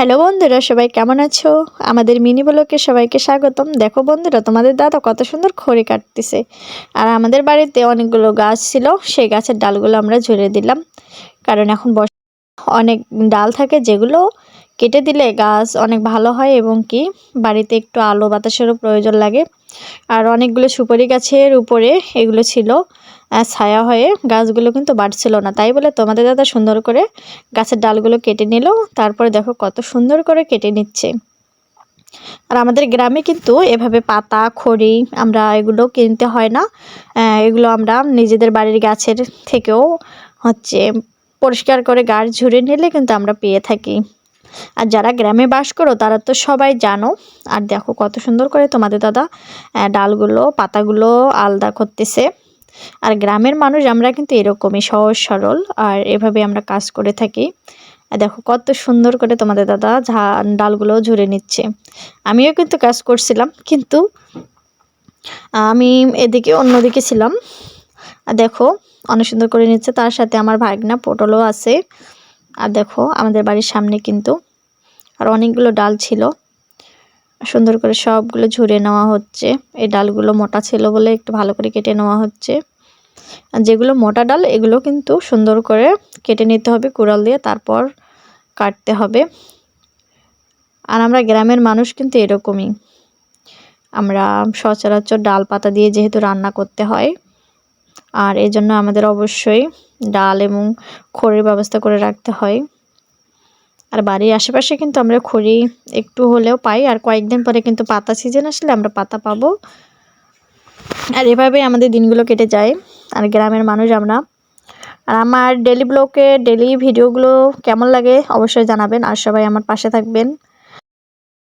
Hello বন্ধুরা, সবাই কেমন আছো? আমাদের মিনি ব্লগে সবাইকে স্বাগতম। দেখো বন্ধুরা, তোমাদের দাদা কত সুন্দর খড়ি কাটতেছে। আর আমাদের বাড়িতে অনেকগুলো গাছ ছিল, সেই গাছের ডালগুলো আমরা ঝরিয়ে দিলাম। কারণ এখন অনেক ডাল থাকে যেগুলো কেটে দিলে গাছ অনেক ভালো হয় এবং কি বাড়িতে একটু আলো বাতাসেরও প্রয়োজন লাগে। আর অনেকগুলো সুপারি গাছের উপরে এগুলো ছিল, ছায়া হয়ে গাছগুলো কিন্তু বাড়ছিল না। তাই বলে তোমাদের দাদা সুন্দর করে গাছের ডালগুলো কেটে নিল। তারপরে দেখো কত সুন্দর করে কেটে নিচ্ছে। আর আমাদের গ্রামে কিন্তু এভাবে পাতা খড়ি আমরা এগুলো কিনতে হয় না, এগুলো আমরা নিজেদের বাড়ির গাছের থেকেও পরিষ্কার করে গাছ ঝুড়ে নিলে কিন্তু আমরা পেয়ে থাকি। আর যারা গ্রামে বাস করো তারা তো সবাই জানো। আর দেখো কত সুন্দর করে তোমাদের দাদা ডালগুলো পাতাগুলো আলাদা করতেছে। আর গ্রামের মানুষ আমরা কিন্তু এরকমই সহজ সরল, আর এভাবে আমরা কাজ করে থাকি। দেখো কত সুন্দর করে তোমাদের দাদা ডালগুলো ঝুড়ে নিচ্ছে। আমিও কিন্তু কাজ করছিলাম, কিন্তু আমি এদিকে অন্যদিকে ছিলাম। আর দেখো অনেক সুন্দর করে নিচ্ছে, তার সাথে আমার ভাগনা পটলও আছে। আর দেখো আমাদের বাড়ির সামনে কিন্তু আর অনেকগুলো ডাল ছিল, সুন্দর করে সবগুলো ঝুড়ে নেওয়া হচ্ছে। এই ডালগুলো মোটা ছিল বলে একটু ভালো করে কেটে নেওয়া হচ্ছে। আর যেগুলো মোটা ডাল এগুলো কিন্তু সুন্দর করে কেটে নিতে হবে কুড়াল দিয়ে, তারপর কাটতে হবে। আর আমরা গ্রামের মানুষ কিন্তু এরকমই, আমরা সচরাচর ডাল পাতা দিয়ে যেহেতু রান্না করতে হয়, আর এই জন্য আমাদের অবশ্যই ডাল এবং খড়ির ব্যবস্থা করে রাখতে হয়। আর বাড়ির আশেপাশে কিন্তু আমরা খড়ি একটু হলেও পাই, আর কয়েকদিন পরে কিন্তু পাতা সিজন আসলে আমরা পাতা পাবো। আর এভাবেই আমাদের দিনগুলো কেটে যায়। আর গ্রামের মানুষ আমরা। আর আমার ডেলি ব্লগে ডেলি ভিডিওগুলো কেমন লাগে অবশ্যই জানাবেন, আর সবাই আমার পাশে থাকবেন।